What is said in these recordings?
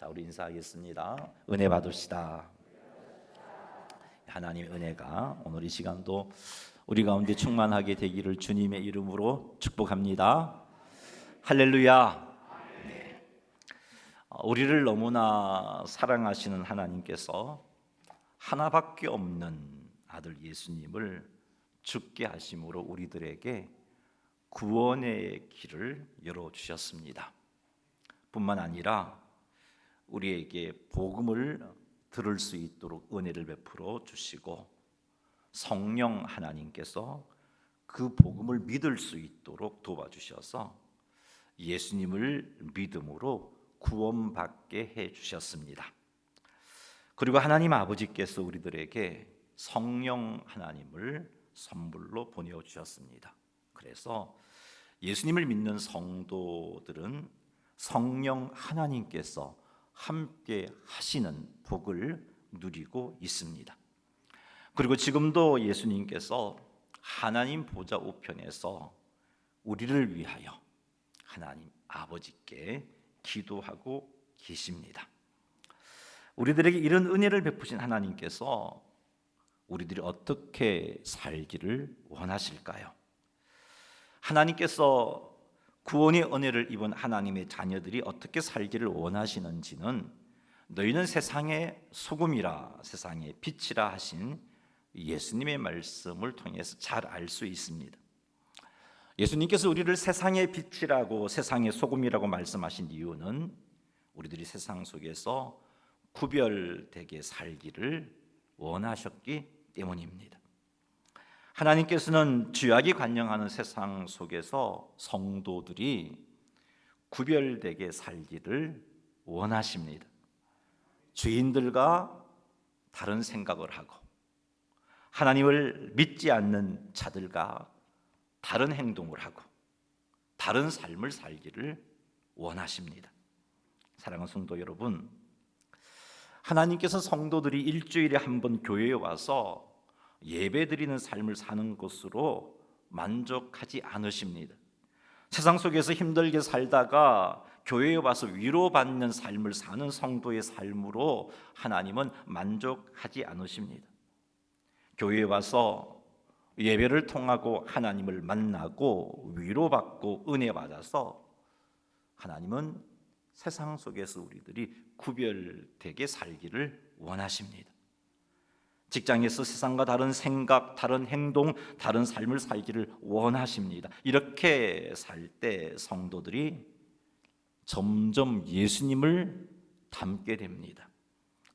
자, 우리 인사하겠습니다. 은혜 받으시다. 하나님의 은혜가 오늘 이 시간도 우리 가운데 충만하게 되기를 주님의 이름으로 축복합니다. 할렐루야. 네. 우리를 너무나 사랑하시는 하나님께서 하나밖에 없는 아들 예수님을 죽게 하심으로 우리들에게 구원의 길을 열어주셨습니다. 뿐만 아니라 우리에게 복음을 들을 수 있도록 은혜를 베풀어 주시고 성령 하나님께서 그 복음을 믿을 수 있도록 도와주셔서 예수님을 믿음으로 구원받게 해주셨습니다. 그리고 하나님 아버지께서 우리들에게 성령 하나님을 선물로 보내주셨습니다. 그래서 예수님을 믿는 성도들은 성령 하나님께서 함께 하시는 복을 누리고 있습니다. 그리고 지금도 예수님께서 하나님 보좌 우편에서 우리를 위하여 하나님 아버지께 기도하고 계십니다. 우리들에게 이런 은혜를 베푸신 하나님께서 우리들이 어떻게 살기를 원하실까요? 하나님께서 구원의 은혜를 입은 하나님의 자녀들이 어떻게 살기를 원하시는지는 너희는 세상의 소금이라 세상의 빛이라 하신 예수님의 말씀을 통해서 잘 알 수 있습니다. 예수님께서 우리를 세상의 빛이라고 세상의 소금이라고 말씀하신 이유는 우리들이 세상 속에서 구별되게 살기를 원하셨기 때문입니다. 하나님께서는 죄악이 관영하는 세상 속에서 성도들이 구별되게 살기를 원하십니다. 죄인들과 다른 생각을 하고 하나님을 믿지 않는 자들과 다른 행동을 하고 다른 삶을 살기를 원하십니다. 사랑하는 성도 여러분, 하나님께서 성도들이 일주일에 한 번 교회에 와서 예배드리는 삶을 사는 것으로 만족하지 않으십니다. 세상 속에서 힘들게 살다가 교회에 와서 위로받는 삶을 사는 성도의 삶으로 하나님은 만족하지 않으십니다. 교회에 와서 예배를 통하고 하나님을 만나고 위로받고 은혜 받아서 하나님은 세상 속에서 우리들이 구별되게 살기를 원하십니다. 직장에서 세상과 다른 생각, 다른 행동, 다른 삶을 살기를 원하십니다. 이렇게 살 때 성도들이 점점 예수님을 닮게 됩니다.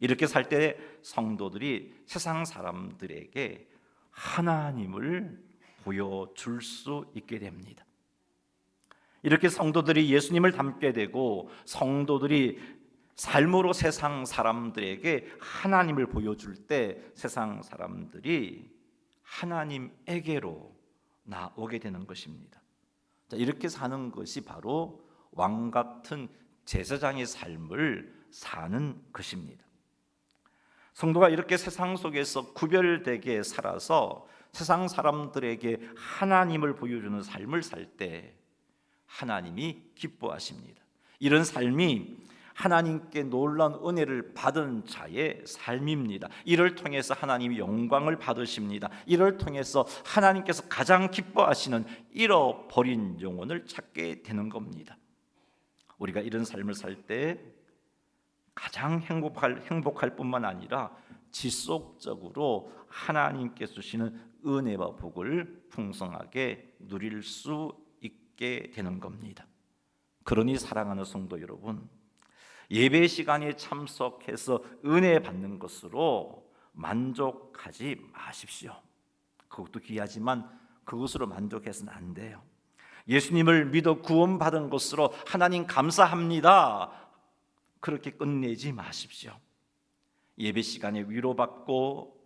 이렇게 살 때 성도들이 세상 사람들에게 하나님을 보여줄 수 있게 됩니다. 이렇게 성도들이 예수님을 닮게 되고 성도들이 삶으로 세상 사람들에게 하나님을 보여줄 때 세상 사람들이 하나님에게로 나오게 되는 것입니다. 자, 이렇게 사는 것이 바로 왕 같은 제사장의 삶을 사는 것입니다. 성도가 이렇게 세상 속에서 구별되게 살아서 세상 사람들에게 하나님을 보여주는 삶을 살 때 하나님이 기뻐하십니다. 이런 삶이 하나님께 놀라운 은혜를 받은 자의 삶입니다. 이를 통해서 하나님이 영광을 받으십니다. 이를 통해서 하나님께서 가장 기뻐하시는 잃어버린 영혼을 찾게 되는 겁니다. 우리가 이런 삶을 살 때 가장 행복할 뿐만 아니라 지속적으로 하나님께서 주시는 은혜와 복을 풍성하게 누릴 수 있게 되는 겁니다. 그러니 사랑하는 성도 여러분, 예배 시간에 참석해서 은혜 받는 것으로 만족하지 마십시오. 그것도 귀하지만 그것으로 만족해서는 안 돼요. 예수님을 믿어 구원받은 것으로 하나님 감사합니다, 그렇게 끝내지 마십시오. 예배 시간에 위로받고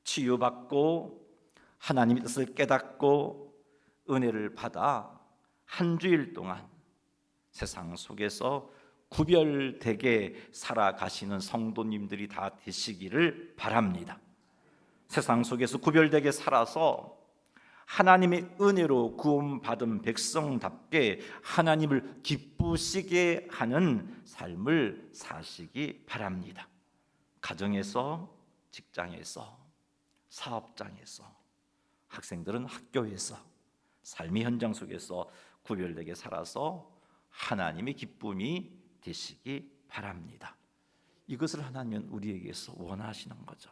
치유받고 하나님의 뜻을 깨닫고 은혜를 받아 한 주일 동안 세상 속에서 구별되게 살아가시는 성도님들이 다 되시기를 바랍니다. 세상 속에서 구별되게 살아서 하나님의 은혜로 구원받은 백성답게 하나님을 기쁘시게 하는 삶을 사시기 바랍니다. 가정에서, 직장에서, 사업장에서, 학생들은 학교에서, 삶의 현장 속에서 구별되게 살아서 하나님의 기쁨이 되시기 바랍니다. 이것을 하나님은 우리에게서 원하시는 거죠.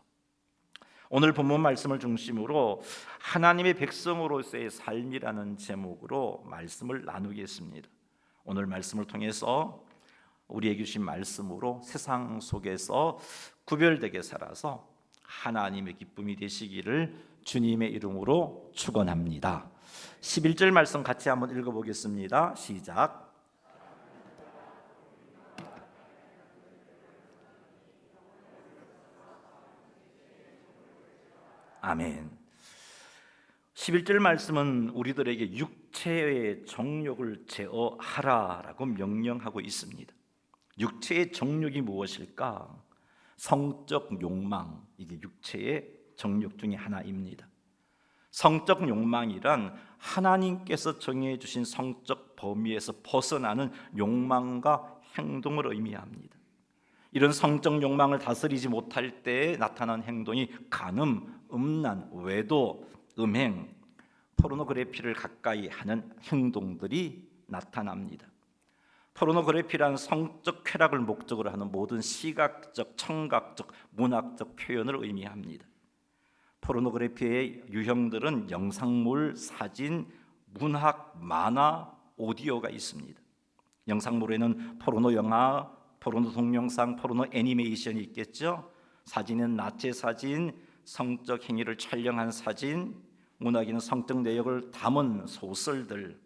오늘 본문 말씀을 중심으로 하나님의 백성으로서의 삶이라는 제목으로 말씀을 나누겠습니다. 오늘 말씀을 통해서 우리에게 주신 말씀으로 세상 속에서 구별되게 살아서 하나님의 기쁨이 되시기를 주님의 이름으로 축원합니다. 11절 말씀 같이 한번 읽어보겠습니다. 시작. 아멘. 11절 말씀은 우리들에게 육체의 정욕을 제어하라라고 명령하고 있습니다. 육체의 정욕이 무엇일까? 성적 욕망, 이게 육체의 정욕 중에 하나입니다. 성적 욕망이란 하나님께서 정해 주신 성적 범위에서 벗어나는 욕망과 행동을 의미합니다. 이런 성적 욕망을 다스리지 못할 때 나타나는 행동이 간음, 음란, 외도, 음행, 포르노그래피를 가까이 하는 행동들이 나타납니다. 포르노그래피란 성적 쾌락을 목적으로 하는 모든 시각적, 청각적, 문학적 표현을 의미합니다. 포르노그래피의 유형들은 영상물, 사진, 문학, 만화, 오디오가 있습니다. 영상물에는 포르노 영화, 포르노 동영상, 포르노 애니메이션이 있겠죠. 사진은 나체 사진, 성적 행위를 촬영한 사진, 문학에는 성적 내용을 담은 소설들,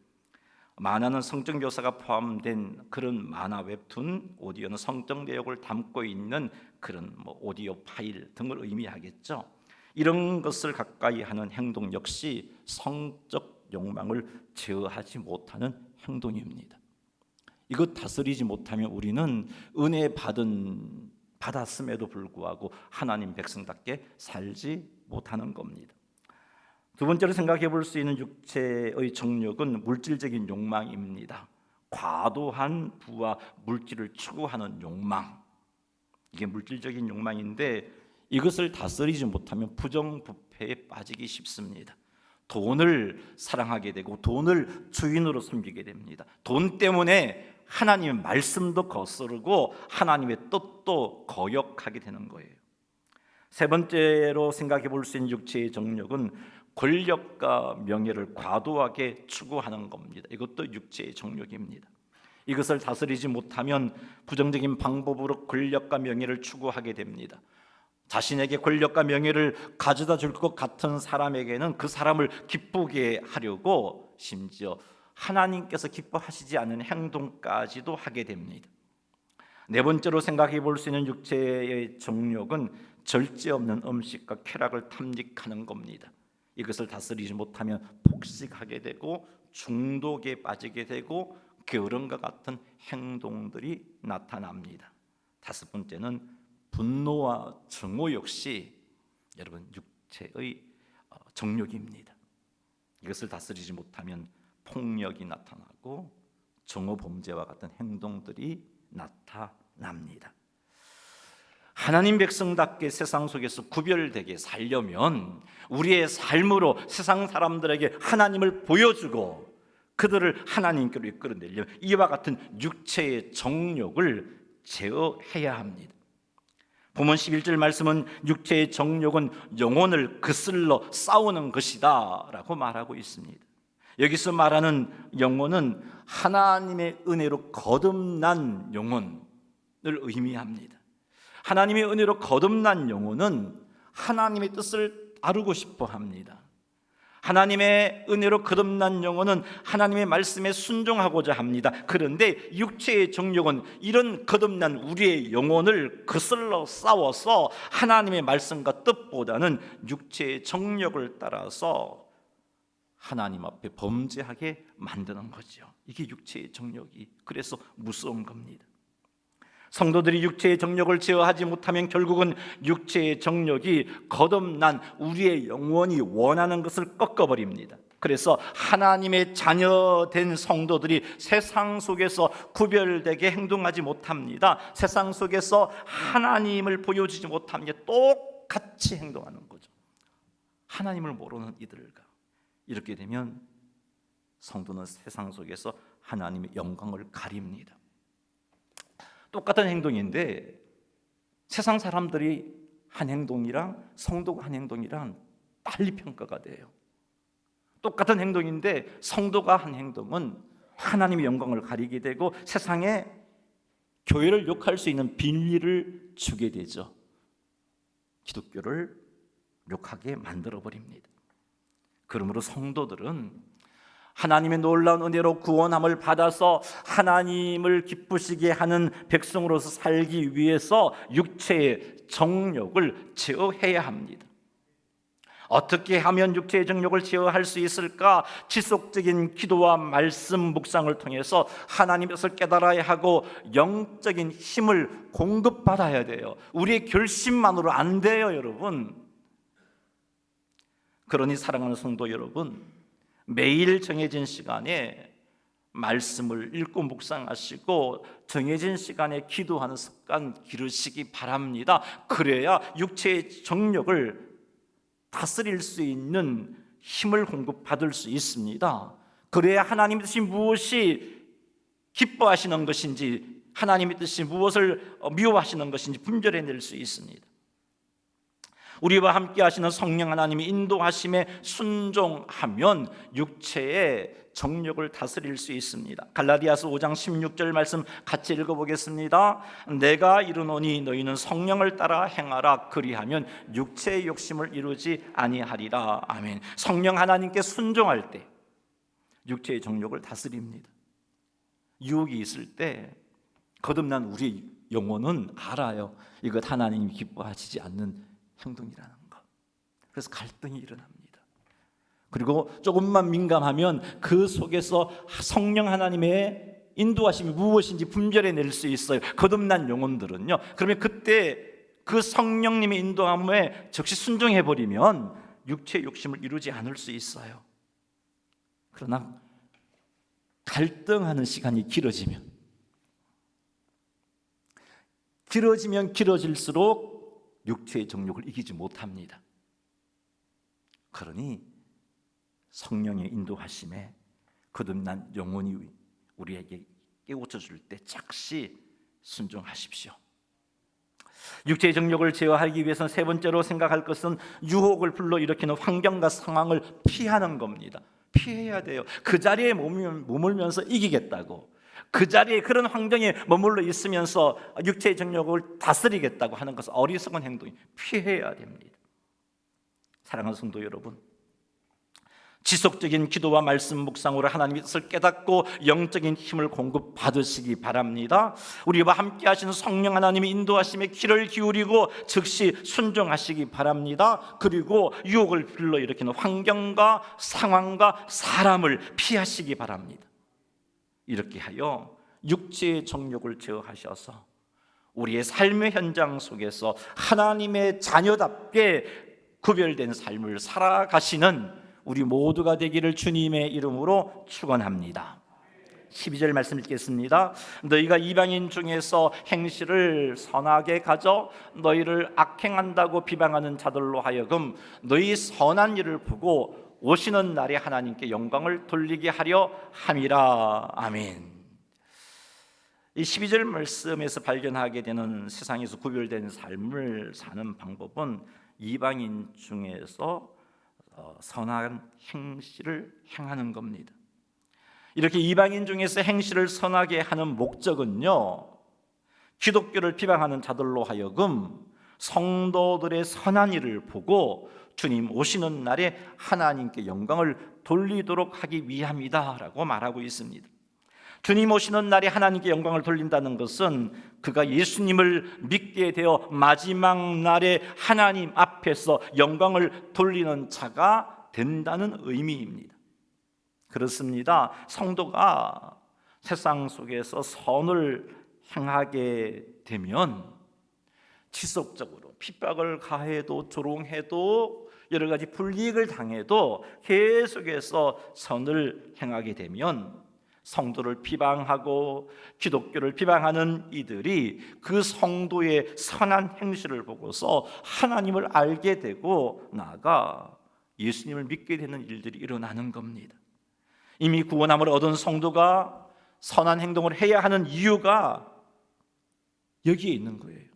만화는 성적 묘사가 포함된 그런 만화 웹툰, 오디오는 성적 내용을 담고 있는 그런 오디오 파일 등을 의미하겠죠. 이런 것을 가까이 하는 행동 역시 성적 욕망을 제어하지 못하는 행동입니다. 이것 다스리지 못하면 우리는 은혜 받았음에도 불구하고 하나님 백성답게 살지 못하는 겁니다. 두 번째로 생각해 볼 수 있는 육체의 정욕은 물질적인 욕망입니다. 과도한 부와 물질을 추구하는 욕망, 이게 물질적인 욕망인데 이것을 다스리지 못하면 부정부패에 빠지기 쉽습니다. 돈을 사랑하게 되고 돈을 주인으로 섬기게 됩니다. 돈 때문에 하나님의 말씀도 거스르고 하나님의 뜻도 거역하게 되는 거예요. 세 번째로 생각해 볼 수 있는 육체의 정욕은 권력과 명예를 과도하게 추구하는 겁니다. 이것도 육체의 정욕입니다. 이것을 다스리지 못하면 부정적인 방법으로 권력과 명예를 추구하게 됩니다. 자신에게 권력과 명예를 가져다 줄 것 같은 사람에게는 그 사람을 기쁘게 하려고 심지어 하나님께서 기뻐하시지 않는 행동까지도 하게 됩니다. 네 번째로 생각해 볼 수 있는 육체의 정욕은 절제 없는 음식과 쾌락을 탐닉하는 겁니다. 이것을 다스리지 못하면 폭식하게 되고 중독에 빠지게 되고 게으름과 같은 행동들이 나타납니다. 다섯 번째는 분노와 증오 역시 여러분 육체의 정욕입니다. 이것을 다스리지 못하면 폭력이 나타나고 증오 범죄와 같은 행동들이 나타납니다. 하나님 백성답게 세상 속에서 구별되게 살려면 우리의 삶으로 세상 사람들에게 하나님을 보여주고 그들을 하나님께로 이끌어내려면 이와 같은 육체의 정욕을 제어해야 합니다. 본문 11절 말씀은 육체의 정욕은 영혼을 거슬러 싸우는 것이다 라고 말하고 있습니다. 여기서 말하는 영혼은 하나님의 은혜로 거듭난 영혼을 의미합니다. 하나님의 은혜로 거듭난 영혼은 하나님의 뜻을 따르고 싶어 합니다. 하나님의 은혜로 거듭난 영혼은 하나님의 말씀에 순종하고자 합니다. 그런데 육체의 정욕은 이런 거듭난 우리의 영혼을 거슬러 싸워서 하나님의 말씀과 뜻보다는 육체의 정욕을 따라서 하나님 앞에 범죄하게 만드는 거죠. 이게 육체의 정욕이 그래서 무서운 겁니다. 성도들이 육체의 정욕을 제어하지 못하면 결국은 육체의 정욕이 거듭난 우리의 영혼이 원하는 것을 꺾어버립니다. 그래서 하나님의 자녀된 성도들이 세상 속에서 구별되게 행동하지 못합니다. 세상 속에서 하나님을 보여주지 못합니다. 똑같이 행동하는 거죠. 하나님을 모르는 이들과 이렇게 되면 성도는 세상 속에서 하나님의 영광을 가립니다. 똑같은 행동인데 세상 사람들이 한 행동이랑 성도가 한 행동이랑 달리 평가가 돼요. 똑같은 행동인데 성도가 한 행동은 하나님의 영광을 가리게 되고 세상에 교회를 욕할 수 있는 비밀을 주게 되죠. 기독교를 욕하게 만들어버립니다. 그러므로 성도들은 하나님의 놀라운 은혜로 구원함을 받아서 하나님을 기쁘시게 하는 백성으로서 살기 위해서 육체의 정욕을 제어해야 합니다. 어떻게 하면 육체의 정욕을 제어할 수 있을까? 지속적인 기도와 말씀 묵상을 통해서 하나님의 뜻을 깨달아야 하고 영적인 힘을 공급받아야 돼요. 우리의 결심만으로 안 돼요, 여러분. 그러니 사랑하는 성도 여러분, 매일 정해진 시간에 말씀을 읽고 묵상하시고 정해진 시간에 기도하는 습관 기르시기 바랍니다. 그래야 육체의 정욕을 다스릴 수 있는 힘을 공급받을 수 있습니다. 그래야 하나님의 뜻이 무엇이 기뻐하시는 것인지, 하나님의 뜻이 무엇을 미워하시는 것인지 분별해낼 수 있습니다. 우리와 함께 하시는 성령 하나님이 인도하심에 순종하면 육체의 정욕을 다스릴 수 있습니다. 갈라디아서 5장 16절 말씀 같이 읽어보겠습니다. 내가 이르노니 너희는 성령을 따라 행하라. 그리하면 육체의 욕심을 이루지 아니하리라. 아멘. 성령 하나님께 순종할 때 육체의 정욕을 다스립니다. 유혹이 있을 때 거듭난 우리 영혼은 알아요. 이것 하나님이 기뻐하시지 않는 행동이라는 것. 그래서 갈등이 일어납니다. 그리고 조금만 민감하면 그 속에서 성령 하나님의 인도하심이 무엇인지 분별해낼 수 있어요. 거듭난 영혼들은요. 그러면 그때 그 성령님의 인도함에 즉시 순종해버리면 육체의 욕심을 이루지 않을 수 있어요. 그러나 갈등하는 시간이 길어질수록 육체의 정욕을 이기지 못합니다. 그러니 성령의 인도하심에 거듭난 영혼이 우리에게 깨우쳐 줄 때 즉시 순종하십시오. 육체의 정욕을 제어하기 위해서는 세 번째로 생각할 것은 유혹을 불러일으키는 환경과 상황을 피하는 겁니다. 피해야 돼요. 그 자리에 머물면서 이기겠다고, 그 자리에 그런 환경에 머물러 있으면서 육체의 정욕을 다스리겠다고 하는 것은 어리석은 행동이 피해야 됩니다. 사랑하는 성도 여러분, 지속적인 기도와 말씀 묵상으로 하나님의 뜻을 깨닫고 영적인 힘을 공급받으시기 바랍니다. 우리와 함께 하시는 성령 하나님의 인도하심에 귀를 기울이고 즉시 순종하시기 바랍니다. 그리고 유혹을 불러일으키는 환경과 상황과 사람을 피하시기 바랍니다. 이렇게 하여 육체의 정욕을 제어하셔서 우리의 삶의 현장 속에서 하나님의 자녀답게 구별된 삶을 살아가시는 우리 모두가 되기를 주님의 이름으로 축원합니다. 12절 말씀 읽겠습니다. 너희가 이방인 중에서 행실을 선하게 가져 너희를 악행한다고 비방하는 자들로 하여금 너희 선한 일을 보고 오시는 날에 하나님께 영광을 돌리게 하려 함이라. 아멘. 이 12절 말씀에서 발견하게 되는 세상에서 구별된 삶을 사는 방법은 이방인 중에서 선한 행실을 행하는 겁니다. 이렇게 이방인 중에서 행실을 선하게 하는 목적은요, 기독교를 비방하는 자들로 하여금 성도들의 선한 일을 보고 주님 오시는 날에 하나님께 영광을 돌리도록 하기 위함이다라고 말하고 있습니다. 주님 오시는 날에 하나님께 영광을 돌린다는 것은 그가 예수님을 믿게 되어 마지막 날에 하나님 앞에서 영광을 돌리는 자가 된다는 의미입니다. 그렇습니다. 성도가 세상 속에서 선을 행하게 되면 지속적으로 핍박을 가해도 조롱해도 여러 가지 불이익을 당해도 계속해서 선을 행하게 되면 성도를 비방하고 기독교를 비방하는 이들이 그 성도의 선한 행실을 보고서 하나님을 알게 되고 나아가 예수님을 믿게 되는 일들이 일어나는 겁니다. 이미 구원함을 얻은 성도가 선한 행동을 해야 하는 이유가 여기에 있는 거예요.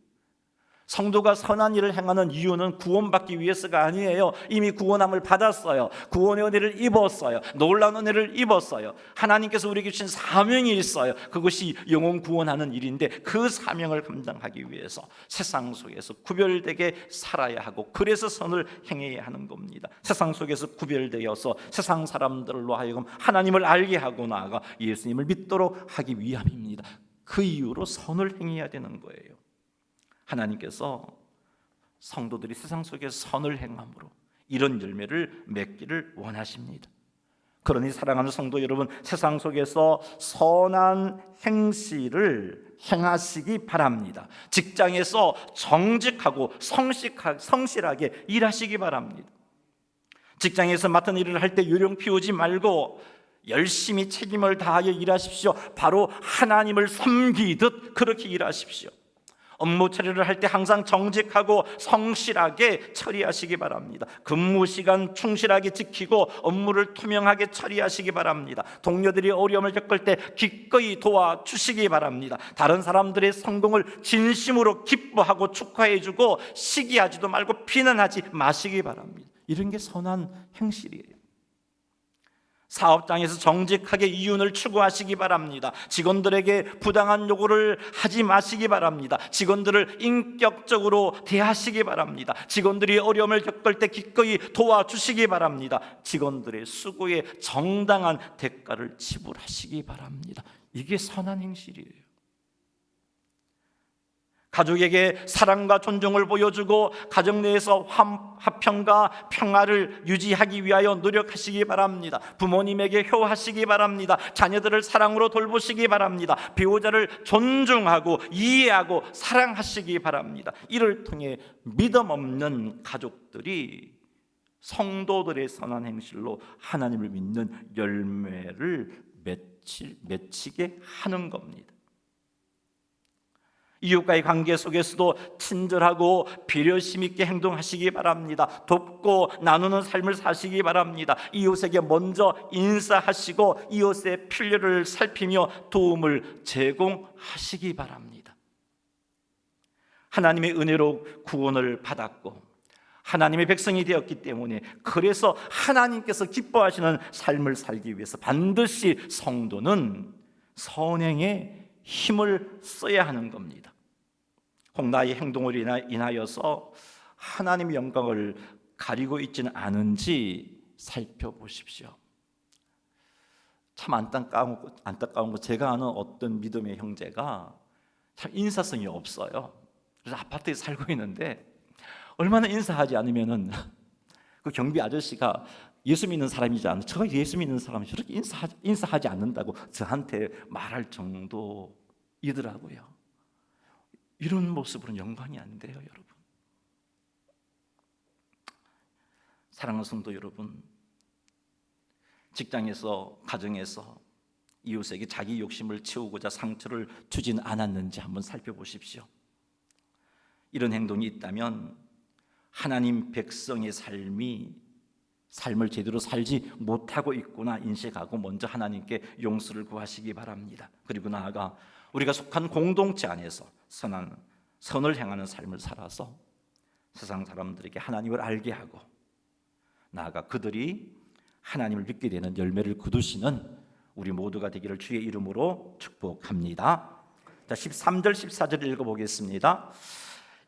성도가 선한 일을 행하는 이유는 구원받기 위해서가 아니에요. 이미 구원함을 받았어요. 구원의 은혜를 입었어요. 놀라운 은혜를 입었어요. 하나님께서 우리에게 주신 사명이 있어요. 그것이 영혼 구원하는 일인데 그 사명을 감당하기 위해서 세상 속에서 구별되게 살아야 하고 그래서 선을 행해야 하는 겁니다. 세상 속에서 구별되어서 세상 사람들로 하여금 하나님을 알게 하고 나아가 예수님을 믿도록 하기 위함입니다. 그 이유로 선을 행해야 되는 거예요. 하나님께서 성도들이 세상 속에서 선을 행함으로 이런 열매를 맺기를 원하십니다. 그러니 사랑하는 성도 여러분, 세상 속에서 선한 행실을 행하시기 바랍니다. 직장에서 정직하고 성실하게 일하시기 바랍니다. 직장에서 맡은 일을 할 때 요령 피우지 말고 열심히 책임을 다하여 일하십시오. 바로 하나님을 섬기듯 그렇게 일하십시오. 업무 처리를 할 때 항상 정직하고 성실하게 처리하시기 바랍니다. 근무 시간 충실하게 지키고 업무를 투명하게 처리하시기 바랍니다. 동료들이 어려움을 겪을 때 기꺼이 도와주시기 바랍니다. 다른 사람들의 성공을 진심으로 기뻐하고 축하해주고 시기하지도 말고 비난하지 마시기 바랍니다. 이런 게 선한 행실이에요. 사업장에서 정직하게 이윤을 추구하시기 바랍니다. 직원들에게 부당한 요구를 하지 마시기 바랍니다. 직원들을 인격적으로 대하시기 바랍니다. 직원들이 어려움을 겪을 때 기꺼이 도와주시기 바랍니다. 직원들의 수고에 정당한 대가를 지불하시기 바랍니다. 이게 선한 행실이에요. 가족에게 사랑과 존중을 보여주고 가정 내에서 화평과 평화를 유지하기 위하여 노력하시기 바랍니다. 부모님에게 효하시기 바랍니다. 자녀들을 사랑으로 돌보시기 바랍니다. 배우자를 존중하고 이해하고 사랑하시기 바랍니다. 이를 통해 믿음 없는 가족들이 성도들의 선한 행실로 하나님을 믿는 열매를 맺히게 하는 겁니다. 이웃과의 관계 속에서도 친절하고 배려심 있게 행동하시기 바랍니다. 돕고 나누는 삶을 사시기 바랍니다. 이웃에게 먼저 인사하시고 이웃의 필요를 살피며 도움을 제공하시기 바랍니다. 하나님의 은혜로 구원을 받았고 하나님의 백성이 되었기 때문에 그래서 하나님께서 기뻐하시는 삶을 살기 위해서 반드시 성도는 선행에 힘을 써야 하는 겁니다. 홍나의 행동을 인하여서 하나님의 영광을 가리고 있지는 않은지 살펴보십시오. 참 안타까운 거, 제가 아는 어떤 믿음의 형제가 참 인사성이 없어요. 그래서 아파트에 살고 있는데 얼마나 인사하지 않으면은 그 경비 아저씨가 예수 믿는 사람이지 않은 제가 예수 믿는 사람이 저렇게 인사하지 않는다고 저한테 말할 정도이더라고요. 이런 모습으로는 영광이 안 돼요, 여러분. 사랑하는 성도 여러분, 직장에서, 가정에서 이웃에게 자기 욕심을 채우고자 상처를 주진 않았는지 한번 살펴보십시오. 이런 행동이 있다면 하나님 백성의 삶을 제대로 살지 못하고 있구나 인식하고 먼저 하나님께 용서를 구하시기 바랍니다. 그리고 나아가 우리가 속한 공동체 안에서 선을 행하는 삶을 살아서 세상 사람들에게 하나님을 알게 하고 나아가 그들이 하나님을 믿게 되는 열매를 거두시는 우리 모두가 되기를 주의 이름으로 축복합니다. 자, 13절 14절 읽어보겠습니다.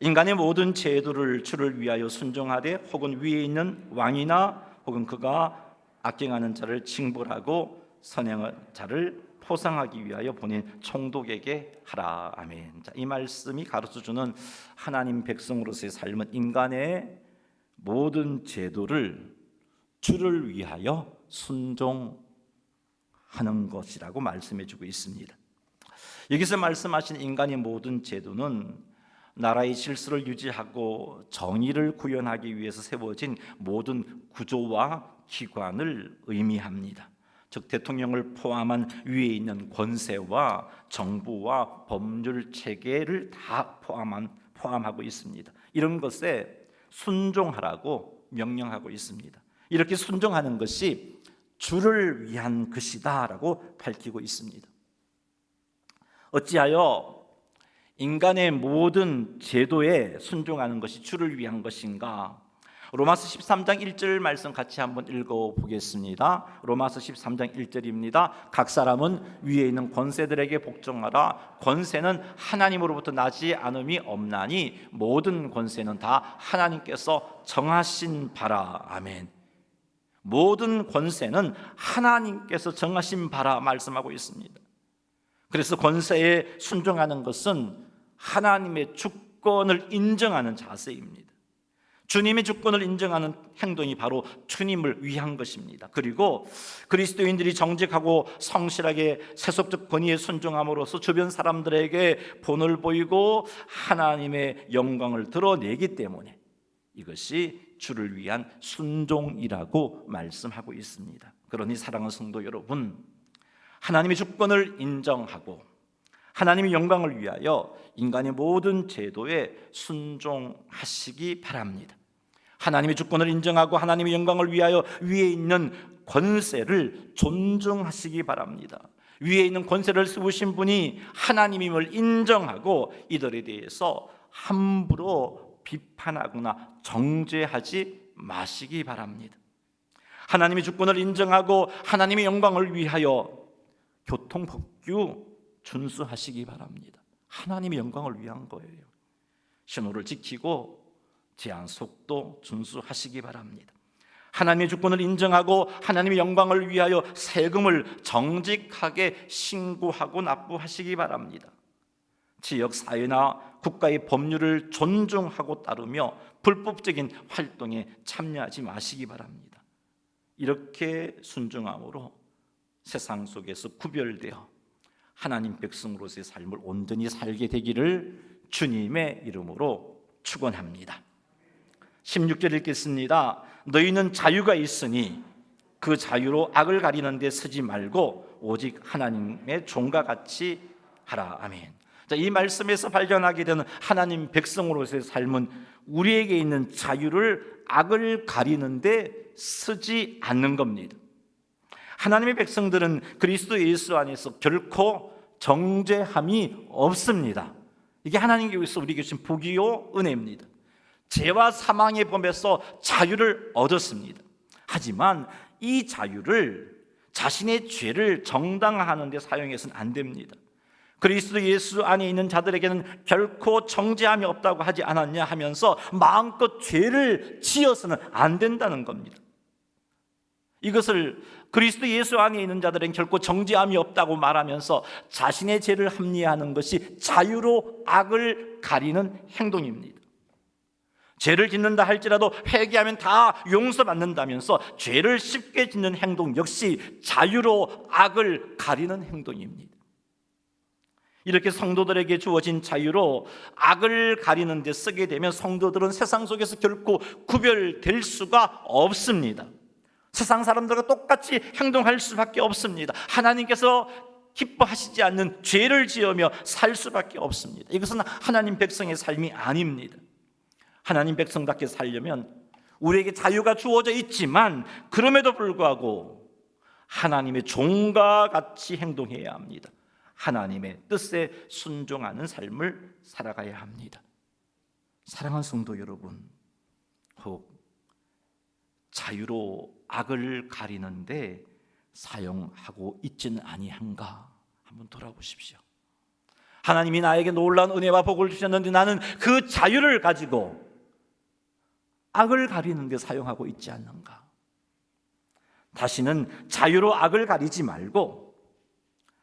인간의 모든 제도를 주를 위하여 순종하되 혹은 위에 있는 왕이나 혹은 그가 악행하는 자를 징벌하고 선행한 자를 포상하기 위하여 보낸 총독에게 하라. 아멘. 자, 이 말씀이 가르쳐주는 하나님 백성으로서의 삶은 인간의 모든 제도를 주를 위하여 순종하는 것이라고 말씀해주고 있습니다. 여기서 말씀하신 인간의 모든 제도는 나라의 질서를 유지하고 정의를 구현하기 위해서 세워진 모든 구조와 기관을 의미합니다. 즉 대통령을 포함한 위에 있는 권세와 정부와 법률 체계를 다 포함하고 있습니다. 이런 것에 순종하라고 명령하고 있습니다. 이렇게 순종하는 것이 주를 위한 것이다라고 밝히고 있습니다. 어찌하여 인간의 모든 제도에 순종하는 것이 주를 위한 것인가? 로마서 13장 1절 말씀 같이 한번 읽어보겠습니다. 로마서 13장 1절입니다. 각 사람은 위에 있는 권세들에게 복종하라. 권세는 하나님으로부터 나지 않음이 없나니 모든 권세는 다 하나님께서 정하신 바라. 아멘. 모든 권세는 하나님께서 정하신 바라 말씀하고 있습니다. 그래서 권세에 순종하는 것은 하나님의 주권을 인정하는 자세입니다. 주님의 주권을 인정하는 행동이 바로 주님을 위한 것입니다. 그리고 그리스도인들이 정직하고 성실하게 세속적 권위에 순종함으로써 주변 사람들에게 본을 보이고 하나님의 영광을 드러내기 때문에 이것이 주를 위한 순종이라고 말씀하고 있습니다. 그러니 사랑하는 성도 여러분, 하나님의 주권을 인정하고 하나님의 영광을 위하여 인간의 모든 제도에 순종하시기 바랍니다. 하나님의 주권을 인정하고 하나님의 영광을 위하여 위에 있는 권세를 존중하시기 바랍니다. 위에 있는 권세를 세우신 분이 하나님임을 인정하고 이들에 대해서 함부로 비판하거나 정죄하지 마시기 바랍니다. 하나님의 주권을 인정하고 하나님의 영광을 위하여 교통법규 준수하시기 바랍니다. 하나님의 영광을 위한 거예요. 신호를 지키고 제한 속도 준수하시기 바랍니다. 하나님의 주권을 인정하고 하나님의 영광을 위하여 세금을 정직하게 신고하고 납부하시기 바랍니다. 지역 사회나 국가의 법률을 존중하고 따르며 불법적인 활동에 참여하지 마시기 바랍니다. 이렇게 순종함으로 세상 속에서 구별되어 하나님 백성으로서의 삶을 온전히 살게 되기를 주님의 이름으로 축원합니다. 16절 읽겠습니다. 너희는 자유가 있으니 그 자유로 악을 가리는 데 서지 말고 오직 하나님의 종과 같이 하라. 아멘. 자, 이 말씀에서 발견하게 되는 하나님 백성으로서의 삶은 우리에게 있는 자유를 악을 가리는 데 서지 않는 겁니다. 하나님의 백성들은 그리스도 예수 안에서 결코 정죄함이 없습니다. 이게 하나님께서 우리에게 주신 복이요 은혜입니다. 죄와 사망의 범에서 자유를 얻었습니다. 하지만 이 자유를 자신의 죄를 정당화하는 데 사용해서는 안 됩니다. 그리스도 예수 안에 있는 자들에게는 결코 정죄함이 없다고 하지 않았냐 하면서 마음껏 죄를 지어서는 안 된다는 겁니다. 이것을 그리스도 예수 안에 있는 자들은 결코 정죄함이 없다고 말하면서 자신의 죄를 합리화하는 것이 자유로 악을 가리는 행동입니다. 죄를 짓는다 할지라도 회개하면 다 용서받는다면서 죄를 쉽게 짓는 행동 역시 자유로 악을 가리는 행동입니다. 이렇게 성도들에게 주어진 자유로 악을 가리는 데 쓰게 되면 성도들은 세상 속에서 결코 구별될 수가 없습니다. 세상 사람들과 똑같이 행동할 수밖에 없습니다. 하나님께서 기뻐하시지 않는 죄를 지으며 살 수밖에 없습니다. 이것은 하나님 백성의 삶이 아닙니다. 하나님 백성답게 살려면 우리에게 자유가 주어져 있지만 그럼에도 불구하고 하나님의 종과 같이 행동해야 합니다. 하나님의 뜻에 순종하는 삶을 살아가야 합니다. 사랑하는 성도 여러분, 혹 자유로 악을 가리는데 사용하고 있지는 아니한가 한번 돌아보십시오. 하나님이 나에게 놀라운 은혜와 복을 주셨는데 나는 그 자유를 가지고 악을 가리는 데 사용하고 있지 않는가? 다시는 자유로 악을 가리지 말고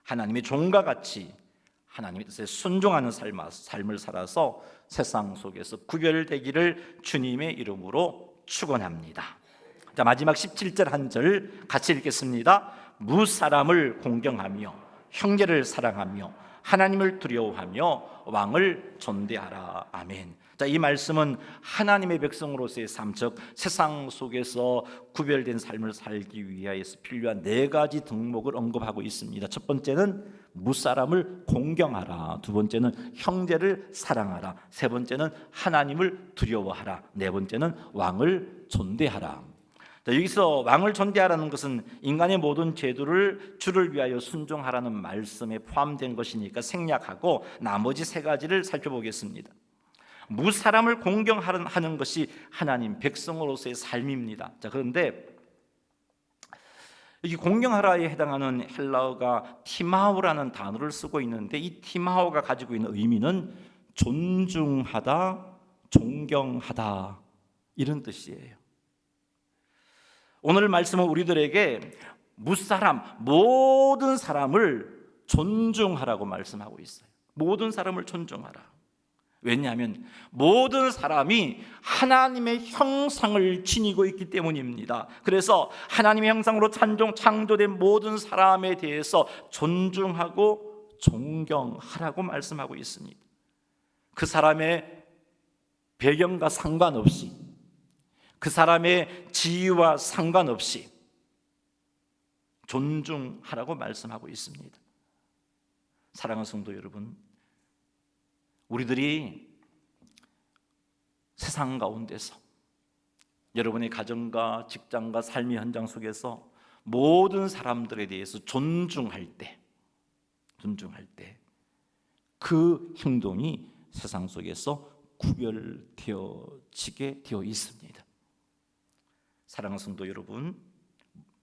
하나님의 종과 같이 하나님의 뜻에 순종하는 삶을 살아서 세상 속에서 구별되기를 주님의 이름으로 축원합니다. 자, 마지막 17절 한 절 같이 읽겠습니다. 무사람을 공경하며 형제를 사랑하며 하나님을 두려워하며 왕을 존대하라. 아멘. 자, 이 말씀은 하나님의 백성으로서의 삶, 즉 세상 속에서 구별된 삶을 살기 위하여서 필요한 네 가지 덕목을 언급하고 있습니다. 첫 번째는 무사람을 공경하라. 두 번째는 형제를 사랑하라. 세 번째는 하나님을 두려워하라. 네 번째는 왕을 존대하라. 자, 여기서 왕을 존대하라는 것은 인간의 모든 제도를 주를 위하여 순종하라는 말씀에 포함된 것이니까 생략하고 나머지 세 가지를 살펴보겠습니다. 무사람을 공경하는 것이 하나님 백성으로서의 삶입니다. 자, 그런데 이 공경하라에 해당하는 헬라어가 티마오라는 단어를 쓰고 있는데 이 티마오가 가지고 있는 의미는 존중하다, 존경하다 이런 뜻이에요. 오늘 말씀은 우리들에게 무사람, 모든 사람을 존중하라고 말씀하고 있어요. 모든 사람을 존중하라. 왜냐하면 모든 사람이 하나님의 형상을 지니고 있기 때문입니다. 그래서 하나님의 형상으로 창조된 모든 사람에 대해서 존중하고 존경하라고 말씀하고 있습니다. 그 사람의 배경과 상관없이, 그 사람의 지위와 상관없이 존중하라고 말씀하고 있습니다. 사랑하는 성도 여러분, 우리들이 세상 가운데서 여러분의 가정과 직장과 삶의 현장 속에서 모든 사람들에 대해서 존중할 때 그 행동이 세상 속에서 구별되어지게 되어 있습니다. 사랑하는 성도 여러분,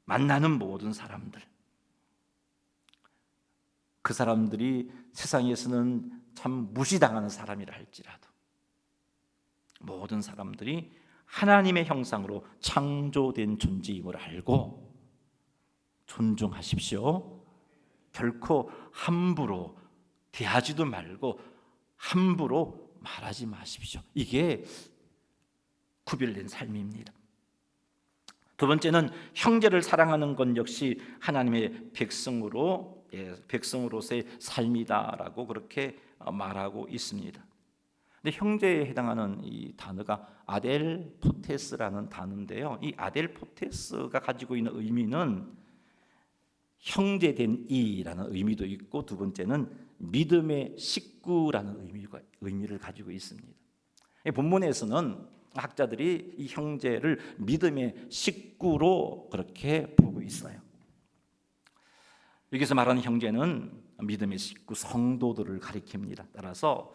만나는 모든 사람들, 그 사람들이 세상에서는 참 무시당하는 사람이라 할지라도 모든 사람들이 하나님의 형상으로 창조된 존재임을 알고 존중하십시오. 결코 함부로 대하지도 말고 함부로 말하지 마십시오. 이게 구별된 삶입니다. 두 번째는 형제를 사랑하는 것 역시 하나님의 백성으로서의 삶이다라고 그렇게 말하고 있습니다. 근데 형제에 해당하는 이 단어가 아델포테스라는 단어인데요. 이 아델포테스가 가지고 있는 의미는 형제된 이라는 의미도 있고, 두 번째는 믿음의 식구라는 의미를 가지고 있습니다. 본문에서는 학자들이 이 형제를 믿음의 식구로 그렇게 보고 있어요. 여기서 말하는 형제는 믿음의 식구 성도들을 가리킵니다. 따라서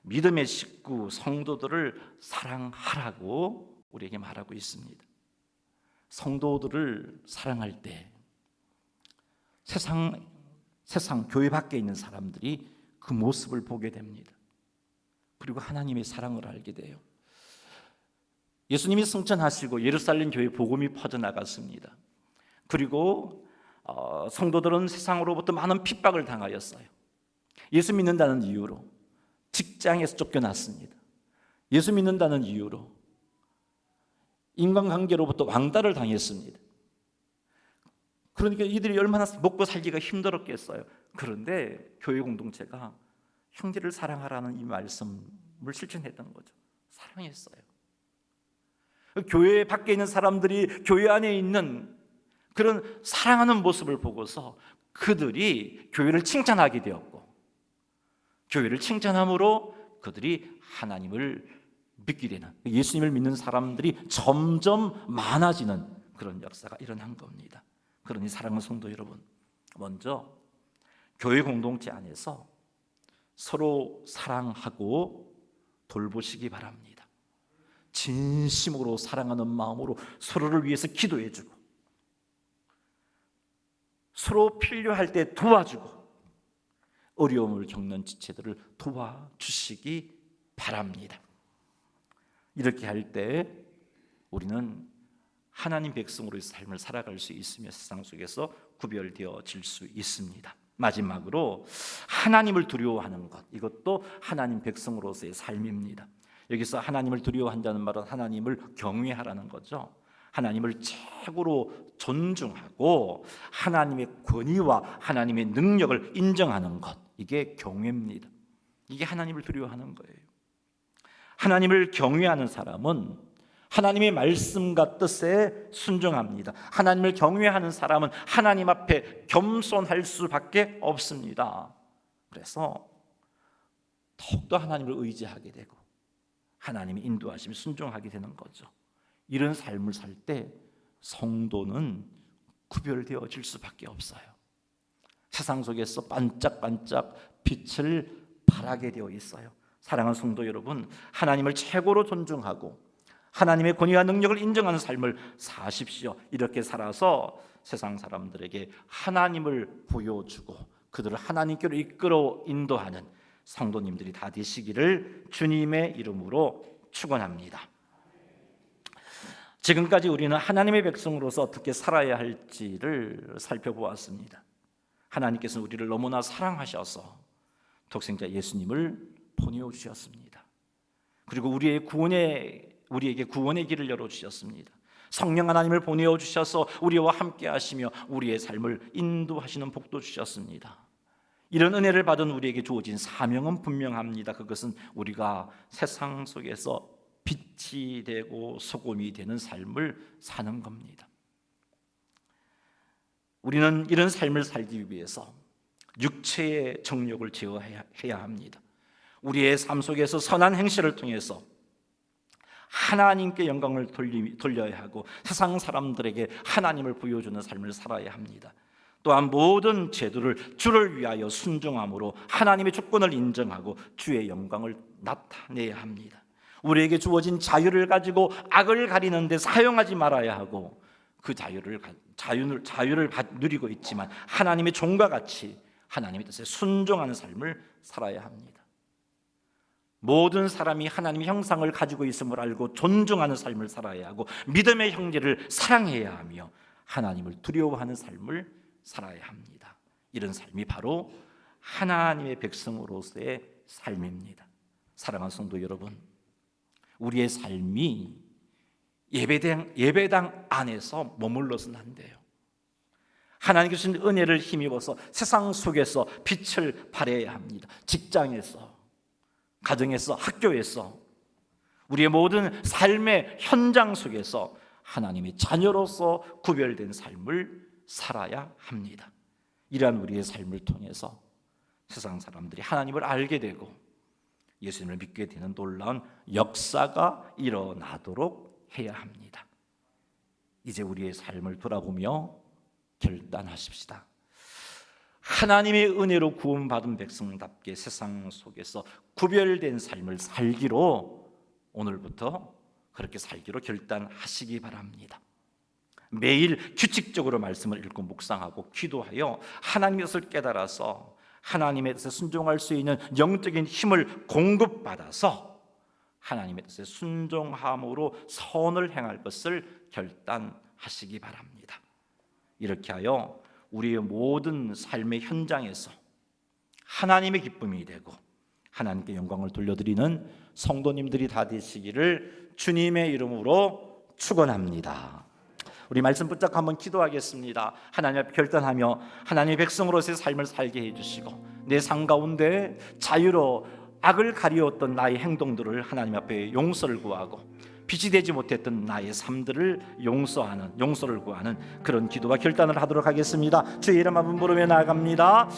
믿음의 식구 성도들을 사랑하라고 우리에게 말하고 있습니다. 성도들을 사랑할 때 세상 교회 밖에 있는 사람들이 그 모습을 보게 됩니다. 그리고 하나님의 사랑을 알게 돼요. 예수님이 승천하시고 예루살렘 교회 복음이 퍼져나갔습니다. 그리고 성도들은 세상으로부터 많은 핍박을 당하였어요. 예수 믿는다는 이유로 직장에서 쫓겨났습니다. 예수 믿는다는 이유로 인간관계로부터 왕따를 당했습니다. 그러니까 이들이 얼마나 먹고 살기가 힘들었겠어요. 그런데 교회 공동체가 형제를 사랑하라는 이 말씀을 실천했던 거죠. 사랑했어요. 교회 밖에 있는 사람들이 교회 안에 있는 그런 사랑하는 모습을 보고서 그들이 교회를 칭찬하게 되었고, 교회를 칭찬함으로 그들이 하나님을 믿게 되는, 예수님을 믿는 사람들이 점점 많아지는 그런 역사가 일어난 겁니다. 그러니 사랑하는 성도 여러분, 먼저 교회 공동체 안에서 서로 사랑하고 돌보시기 바랍니다. 진심으로 사랑하는 마음으로 서로를 위해서 기도해주고, 서로 필요할 때 도와주고, 어려움을 겪는 지체들을 도와주시기 바랍니다. 이렇게 할 때 우리는 하나님 백성으로의 삶을 살아갈 수 있으며 세상 속에서 구별되어질 수 있습니다. 마지막으로 하나님을 두려워하는 것, 이것도 하나님 백성으로서의 삶입니다. 여기서 하나님을 두려워한다는 말은 하나님을 경외하라는 거죠. 하나님을 최고로 존중하고 하나님의 권위와 하나님의 능력을 인정하는 것, 이게 경외입니다. 이게 하나님을 두려워하는 거예요. 하나님을 경외하는 사람은 하나님의 말씀과 뜻에 순종합니다. 하나님을 경외하는 사람은 하나님 앞에 겸손할 수밖에 없습니다. 그래서 더욱더 하나님을 의지하게 되고 하나님의 인도하심에 순종하게 되는 거죠. 이런 삶을 살 때 성도는 구별되어질 수밖에 없어요. 세상 속에서 반짝반짝 빛을 발하게 되어 있어요. 사랑하는 성도 여러분, 하나님을 최고로 존중하고 하나님의 권위와 능력을 인정하는 삶을 사십시오. 이렇게 살아서 세상 사람들에게 하나님을 보여주고 그들을 하나님께로 이끌어 인도하는 성도님들이 다 되시기를 주님의 이름으로 축원합니다. 지금까지 우리는 하나님의 백성으로서 어떻게 살아야 할지를 살펴보았습니다. 하나님께서는 우리를 너무나 사랑하셔서 독생자 예수님을 보내주셨습니다. 그리고 우리에게 구원의 길을 열어주셨습니다. 성령 하나님을 보내주셔서 우리와 함께 하시며 우리의 삶을 인도하시는 복도 주셨습니다. 이런 은혜를 받은 우리에게 주어진 사명은 분명합니다. 그것은 우리가 세상 속에서 빛이 되고 소금이 되는 삶을 사는 겁니다. 우리는 이런 삶을 살기 위해서 육체의 정욕을 제어해야 합니다. 우리의 삶 속에서 선한 행실을 통해서 하나님께 영광을 돌려야 하고 세상 사람들에게 하나님을 보여주는 삶을 살아야 합니다. 또한 모든 제도를 주를 위하여 순종함으로 하나님의 주권을 인정하고 주의 영광을 나타내야 합니다. 우리에게 주어진 자유를 가지고 악을 가리는 데 사용하지 말아야 하고 그 자유를 누리고 있지만 하나님의 종과 같이 하나님의 뜻에 순종하는 삶을 살아야 합니다. 모든 사람이 하나님의 형상을 가지고 있음을 알고 존중하는 삶을 살아야 하고 믿음의 형제를 사랑해야 하며 하나님을 두려워하는 삶을 살아야 합니다. 이런 삶이 바로 하나님의 백성으로서의 삶입니다. 사랑하는 성도 여러분, 우리의 삶이 예배당 안에서 머물러서는 안 돼요. 하나님께 주신 은혜를 힘입어서 세상 속에서 빛을 발해야 합니다. 직장에서, 가정에서, 학교에서, 우리의 모든 삶의 현장 속에서 하나님의 자녀로서 구별된 삶을 살아야 합니다. 이러한 우리의 삶을 통해서 세상 사람들이 하나님을 알게 되고 예수님을 믿게 되는 놀라운 역사가 일어나도록 해야 합니다. 이제 우리의 삶을 돌아보며 결단하십시다. 하나님의 은혜로 구원받은 백성답게 세상 속에서 구별된 삶을 살기로 오늘부터 그렇게 살기로 결단하시기 바랍니다. 매일 규칙적으로 말씀을 읽고 묵상하고 기도하여 하나님의 뜻을 깨달아서 하나님의 뜻에 순종할 수 있는 영적인 힘을 공급받아서 하나님의 뜻에 순종함으로 선을 행할 것을 결단하시기 바랍니다. 이렇게 하여 우리의 모든 삶의 현장에서 하나님의 기쁨이 되고 하나님께 영광을 돌려드리는 성도님들이 다 되시기를 주님의 이름으로 축원합니다. 우리 말씀 붙잡고 한번 기도하겠습니다. 하나님 앞에 결단하며 하나님의 백성으로서의 삶을 살게 해주시고 내 삶 가운데 자유로 악을 가리웠던 나의 행동들을 하나님 앞에 용서를 구하고 빛이 되지 못했던 나의 삶들을 용서를 구하는 그런 기도와 결단을 하도록 하겠습니다. 주의 이름 한번 부르며 나아갑니다.